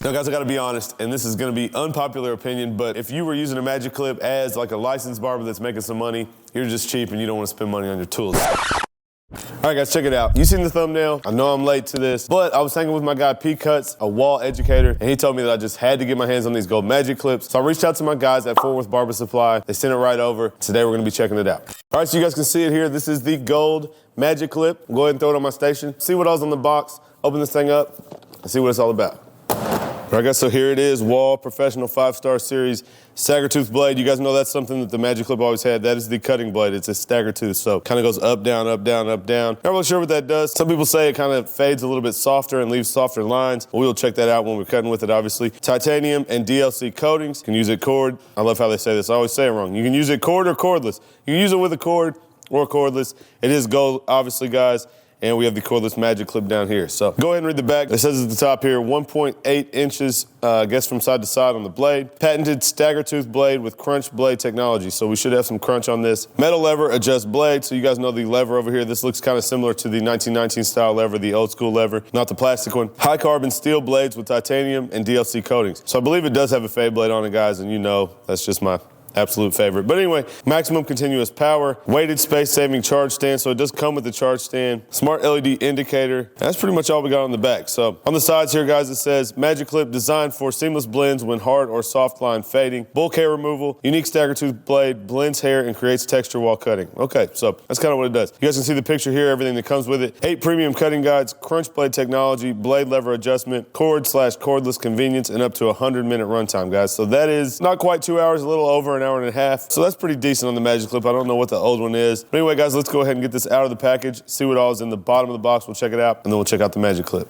Now guys, I gotta be honest, and this is gonna be unpopular opinion, but if you were using a Magic Clip as like a licensed barber that's making some money, you're just cheap and you don't wanna spend money on your tools. All right guys, check it out. You seen the thumbnail? I know I'm late to this, but I was hanging with my guy P Cuts, a Wahl Educator, and he told me that I just had to get my hands on these gold Magic Clips. So I reached out to my guys at Fort Worth Barber Supply. They sent it right over. Today we're gonna be checking it out. All right, so you guys can see it here. This is the gold Magic Clip. I'll go ahead and throw it on my station. See what else on the box. Open this thing up and see what it's all about. All right guys, so here it is, Wahl Professional 5-Star Series Stagger Tooth Blade. You guys know that's something that the Magic Clip always had. That is the cutting blade. It's a stagger tooth, so kind of goes up, down, up, down, up, down. Not really sure what that does. Some people say it kind of fades a little bit softer and leaves softer lines. We'll check that out when we're cutting with it, obviously. Titanium and DLC coatings. You can use it cord. I love how they say this. I always say it wrong. You can use it cord or cordless. You can use it with a cord or cordless. It is gold, obviously, guys. And we have the cordless Magic Clip down here. So go ahead and read the back. It says at the top here, 1.8 inches, I guess from side to side on the blade. Patented stagger tooth blade with crunch blade technology. So we should have some crunch on this. Metal lever, adjust blade. So you guys know the lever over here. This looks kind of similar to the 1919 style lever, the old school lever, not the plastic one. High carbon steel blades with titanium and DLC coatings. So I believe it does have a fade blade on it, guys. And you know, that's just my absolute favorite. But anyway, maximum continuous power, weighted space-saving charge stand, so it does come with the charge stand, smart LED indicator. That's pretty much all we got on the back. So on the sides here, guys, it says Magic Clip designed for seamless blends when hard or soft line fading, bulk hair removal, unique stagger tooth blade, blends hair and creates texture while cutting. Okay, so that's kind of what it does. You guys can see the picture here, everything that comes with it. 8 premium cutting guides, crunch blade technology, blade lever adjustment, cord/cordless convenience, and up to 100-minute runtime, guys. So that is not quite 2 hours, a little over an hour and a half. So that's pretty decent on the Magic Clip. I don't know what the old one is. But anyway, guys, let's go ahead and get this out of the package, see what all is in the bottom of the box. We'll check it out, and then we'll check out the Magic Clip.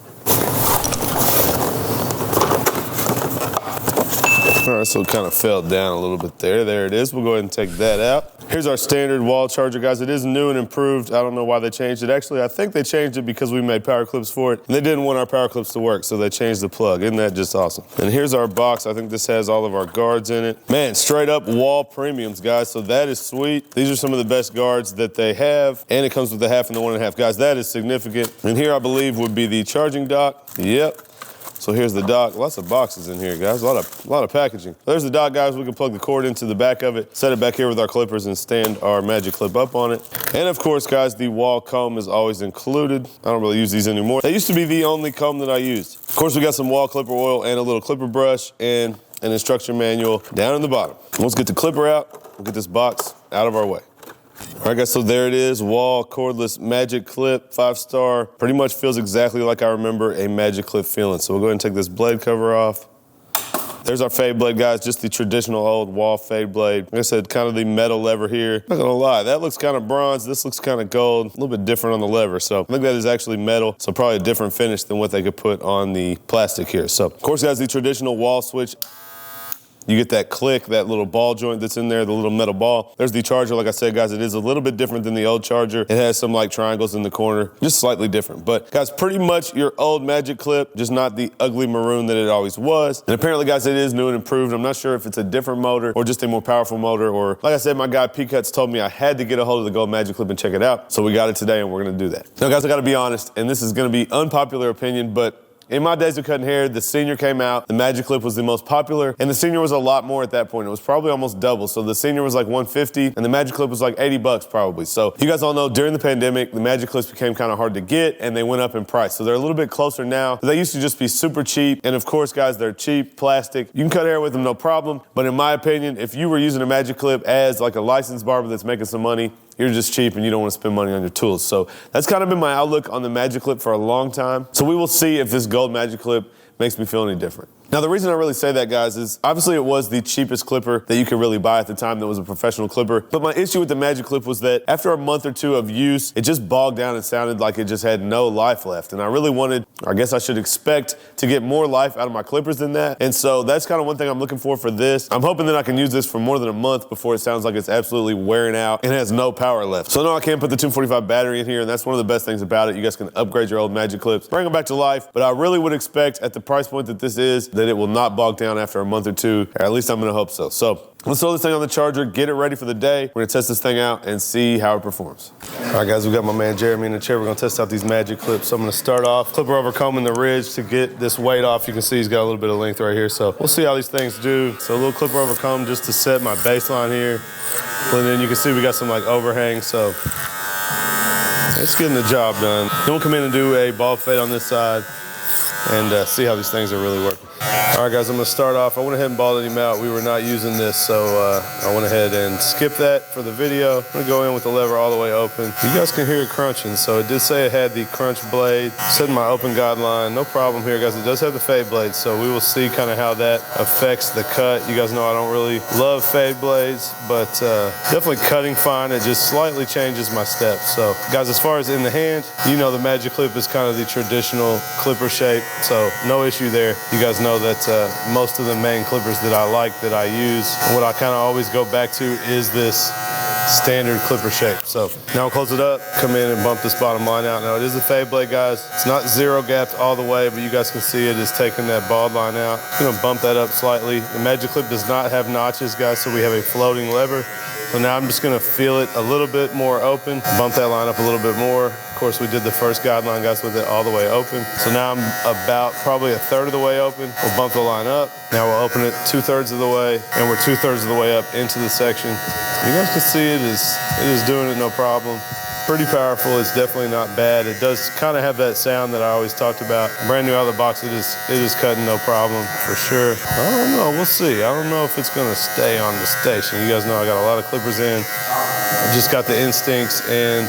All right, so it kind of fell down a little bit there. There it is. We'll go ahead and take that out. Here's our standard Wahl charger, guys. It is new and improved. I don't know why they changed it. Actually, I think they changed it because we made power clips for it. And they didn't want our power clips to work, so they changed the plug. Isn't that just awesome? And here's our box. I think this has all of our guards in it. Man, straight up Wahl premiums, guys. So that is sweet. These are some of the best guards that they have. And it comes with the 1/2 and the 1.5. Guys, that is significant. And here, I believe, would be the charging dock. Yep. So here's the dock. Lots of boxes in here, guys. A lot of packaging. There's the dock, guys. We can plug the cord into the back of it, set it back here with our clippers, and stand our Magic Clip up on it. And of course, guys, the Wahl comb is always included. I don't really use these anymore. They used to be the only comb that I used. Of course, we got some Wahl clipper oil and a little clipper brush and an instruction manual down in the bottom. Let's get the clipper out. We'll get this box out of our way. All right, guys, so there it is, Wahl cordless Magic Clip, 5-star. Pretty much feels exactly like I remember a Magic Clip feeling. So we'll go ahead and take this blade cover off. There's our fade blade, guys, just the traditional old Wahl fade blade. Like I said, kind of the metal lever here. Not gonna lie, that looks kind of bronze. This looks kind of gold, a little bit different on the lever. So I think that is actually metal, so probably a different finish than what they could put on the plastic here. So, of course, guys, the traditional Wahl switch. You get that click, that little ball joint that's in there, the little metal ball. There's the charger, like I said, guys, it is a little bit different than the old charger. It has some like triangles in the corner, just slightly different. But guys, pretty much your old Magic Clip, just not the ugly maroon that it always was. And apparently, guys, it is new and improved. I'm not sure if it's a different motor or just a more powerful motor, or like I said, my guy P Cuts told me I had to get a hold of the gold Magic Clip and check it out. So we got it today and we're gonna do that. Now guys, I gotta be honest, and this is gonna be unpopular opinion, but in my days of cutting hair, the Senior came out, the Magic Clip was the most popular, and the Senior was a lot more at that point. It was probably almost double. So the Senior was like $150, and the Magic Clip was like $80 probably. So you guys all know during the pandemic, the Magic Clips became kind of hard to get, and they went up in price. So they're a little bit closer now. They used to just be super cheap, and of course, guys, they're cheap, plastic. You can cut hair with them, no problem. But in my opinion, if you were using a Magic Clip as like a licensed barber that's making some money, you're just cheap and you don't want to spend money on your tools. So that's kind of been my outlook on the Magic Clip for a long time. So we will see if this gold Magic Clip makes me feel any different. Now, the reason I really say that, guys, is obviously it was the cheapest clipper that you could really buy at the time that was a professional clipper. But my issue with the Magic Clip was that after a month or two of use, it just bogged down and sounded like it just had no life left. And I really wanted, or I guess I should expect, to get more life out of my clippers than that. And so that's kind of one thing I'm looking for this. I'm hoping that I can use this for more than a month before it sounds like it's absolutely wearing out and has no power left. So no, I can't put the Tomb45 battery in here, and that's one of the best things about it. You guys can upgrade your old Magic Clips, bring them back to life. But I really would expect at the price point that this is that it will not bog down after a month or two, or at least I'm gonna hope so. So let's throw this thing on the charger, get it ready for the day. We're gonna test this thing out and see how it performs. All right, guys, we got my man Jeremy in the chair. We're gonna test out these Magic Clips. So I'm gonna start off, clipper over combing the ridge to get this weight off. You can see he's got a little bit of length right here. So we'll see how these things do. So a little clipper over comb just to set my baseline here. And then you can see we got some like overhang, so it's getting the job done. Then we'll come in and do a bald fade on this side and see how these things are really working. All right, guys, I'm gonna start off. I went ahead and balded him out. We were not using this, so I went ahead and skipped that for the video. I'm gonna go in with the lever all the way open. You guys can hear it crunching, so it did say it had the crunch blade. Setting my open guideline, no problem here, guys. It does have the fade blade, so we will see kind of how that affects the cut. You guys know I don't really love fade blades, but definitely cutting fine. It just slightly changes my steps. So, guys, as far as in the hand, you know the Magic Clip is kind of the traditional clipper shape, so no issue there. You guys know that most of the main clippers that I like, that I use, what I kind of always go back to is this standard clipper shape. So now I'll close it up, come in and bump this bottom line out. Now it is a fade blade, guys. It's not zero gapped all the way, but you guys can see it is taking that bald line out. I'm gonna bump that up slightly. The Magic Clip does not have notches, guys, so we have a floating lever. So now I'm just gonna feel it a little bit more open, bump that line up a little bit more. Of course, we did the first guideline, guys, with it all the way open. So now I'm about probably a third of the way open. We'll bump the line up. Now we'll open it 2/3 of the way, and we're 2/3 of the way up into the section. You guys can see it is doing it no problem. Pretty powerful. It's definitely not bad. It does kind of have that sound that I always talked about. Brand new out of the box, it is cutting no problem for sure. I don't know, we'll see. I don't know if it's gonna stay on the station. You guys know I got a lot of clippers in. I just got the Instincts and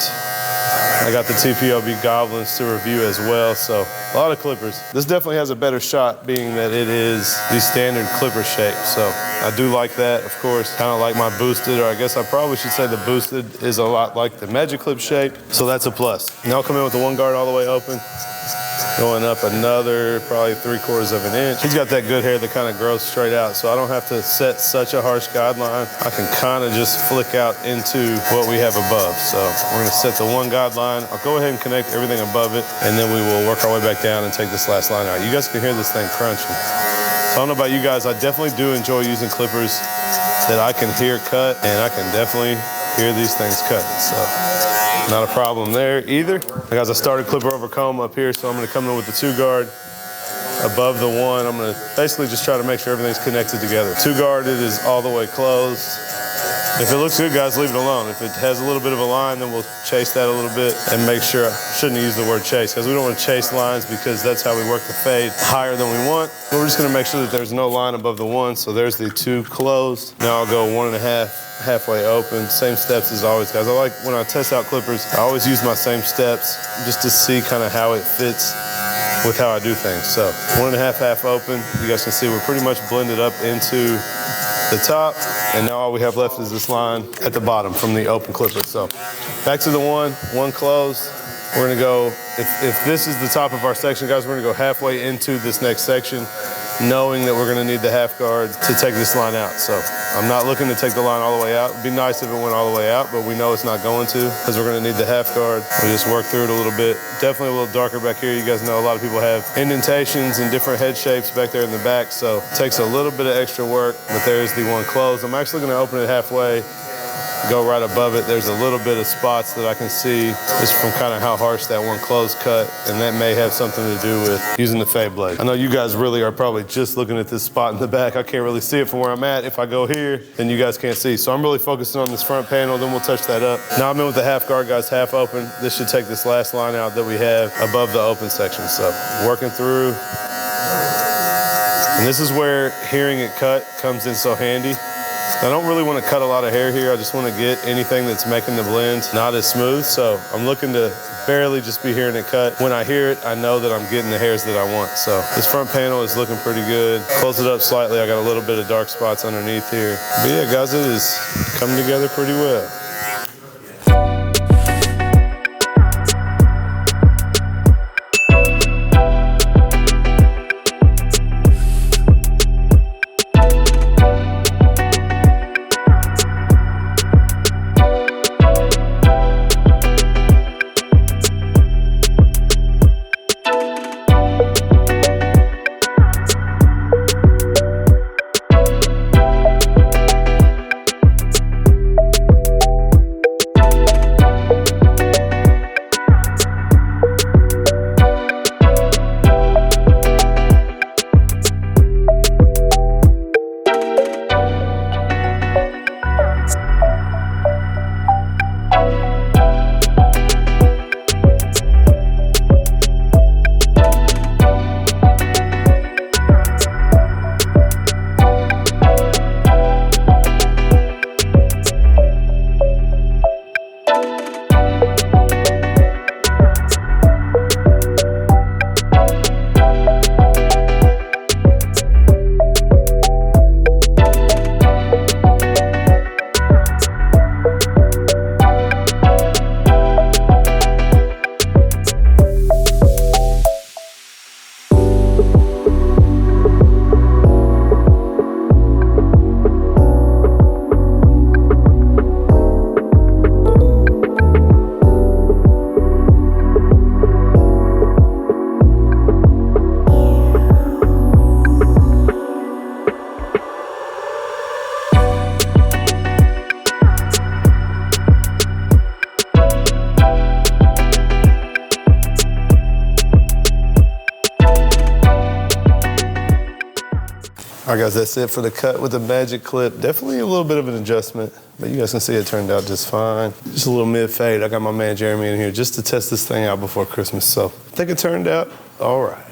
I got the TPOB Goblins to review as well, so a lot of clippers. This definitely has a better shot being that it is the standard clipper shape, so I do like that, of course. Kind of like my boosted, or I guess I probably should say the boosted is a lot like the Magic Clip shape, so that's a plus. Now I'll come in with the one guard all the way open. Going up another probably 3/4 of an inch. He's got that good hair that kind of grows straight out, so I don't have to set such a harsh guideline. I can kind of just flick out into what we have above. So we're gonna set the one guideline. I'll go ahead and connect everything above it, and then we will work our way back down and take this last line out. You guys can hear this thing crunching. So I don't know about you guys, I definitely do enjoy using clippers that I can hear cut, and I can definitely hear these things cut. So not a problem there either. Guys, I started clipper over comb up here, so I'm gonna come in with the 2 guard above the 1. I'm gonna basically just try to make sure everything's connected together. 2 guard, it is all the way closed. If it looks good, guys, leave it alone. If it has a little bit of a line, then we'll chase that a little bit and make sure, I shouldn't use the word chase, because we don't want to chase lines because that's how we work the fade higher than we want. But we're just gonna make sure that there's no line above the 1, so there's the 2 closed. Now I'll go 1.5, halfway open. Same steps as always, guys. I like, when I test out clippers, I always use my same steps just to see kind of how it fits with how I do things. So 1.5, half open. You guys can see we're pretty much blended up into the top, and now all we have left is this line at the bottom from the open clipper. So back to the one closed. We're gonna go, if this is the top of our section, guys, we're gonna go halfway into this next section, knowing that we're gonna need the half guard to take this line out. So I'm not looking to take the line all the way out. It'd be nice if it went all the way out, but we know it's not going to, because we're gonna need the half guard. We just work through it a little bit. Definitely a little darker back here. You guys know a lot of people have indentations and different head shapes back there in the back, so it takes a little bit of extra work, but there's the one closed. I'm actually gonna open it halfway, go right above it. There's a little bit of spots that I can see just from kind of how harsh that one closed cut, and that may have something to do with using the fade blade. I know you guys really are probably just looking at this spot in the back. I can't really see it from where I'm at. If I go here, then you guys can't see. So I'm really focusing on this front panel, then we'll touch that up. Now I'm in with the half guard, guys, half open. This should take this last line out that we have above the open section. So working through. And this is where hearing it cut comes in so handy. I don't really want to cut a lot of hair here. I just want to get anything that's making the blend not as smooth. So I'm looking to barely just be hearing it cut. When I hear it, I know that I'm getting the hairs that I want. So this front panel is looking pretty good. Close it up slightly. I got a little bit of dark spots underneath here. But yeah, guys, it is coming together pretty well. All right, guys, that's it for the cut with the Magic Clip. Definitely a little bit of an adjustment, but you guys can see it turned out just fine. Just a little mid-fade. I got my man Jeremy in here just to test this thing out before Christmas, so I think it turned out all right.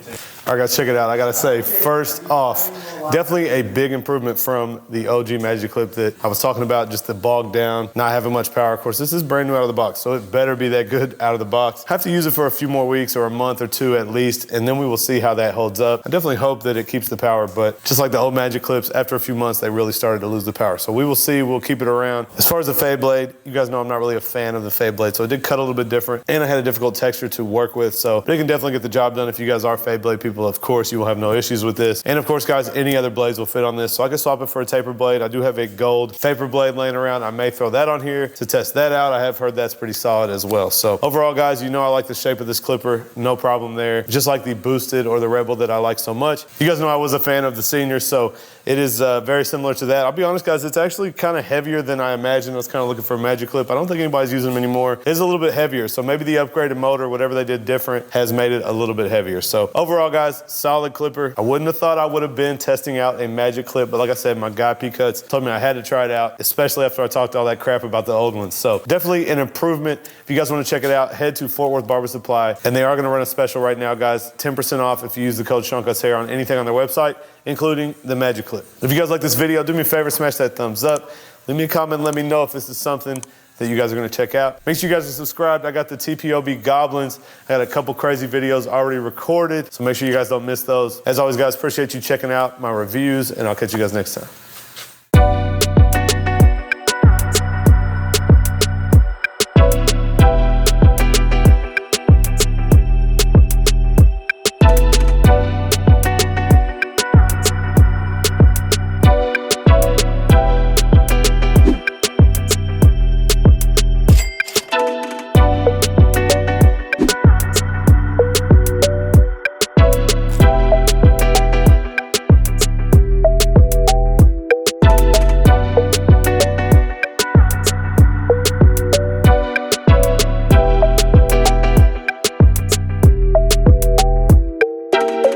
All right, guys, check it out. I gotta say, first off, definitely a big improvement from the OG Magic Clip that I was talking about, just the bogged down, not having much power. Of course, this is brand new out of the box, so it better be that good out of the box. Have to use it for a few more weeks or a month or two at least, and then we will see how that holds up. I definitely hope that it keeps the power, but just like the old Magic Clips, after a few months, they really started to lose the power. So we will see, we'll keep it around. As far as the fade blade, you guys know I'm not really a fan of the fade blade, so it did cut a little bit different, and I had a difficult texture to work with, so they can definitely get the job done. If you guys are fade blade people, of course, you will have no issues with this. And of course, guys, any other blades will fit on this. So I can swap it for a taper blade. I do have a gold taper blade laying around. I may throw that on here to test that out. I have heard that's pretty solid as well. So overall, guys, you know I like the shape of this clipper. No problem there. Just like the boosted or the Rebel that I like so much. You guys know I was a fan of the Senior, so it is very similar to that. I'll be honest, guys, it's actually kind of heavier than I imagined. I was kind of looking for a Magic Clip. I don't think anybody's using them anymore. It is a little bit heavier, so maybe the upgraded motor, whatever they did different, has made it a little bit heavier. So overall, guys, solid clipper. I wouldn't have thought I would have been testing out a Magic Clip, but like I said, my guy P-Cuts told me I had to try it out, especially after I talked all that crap about the old ones. So definitely an improvement. If you guys want to check it out, head to Fort Worth Barber Supply, and they are going to run a special right now, guys. 10% off if you use the code Seancutshair on anything on their website, including the Magic Clip. If you guys like this video, do me a favor, smash that thumbs up. Leave me a comment, let me know if this is something that you guys are gonna check out. Make sure you guys are subscribed. I got the TPOB Goblins. I got a couple crazy videos already recorded, so make sure you guys don't miss those. As always, guys, appreciate you checking out my reviews, and I'll catch you guys next time.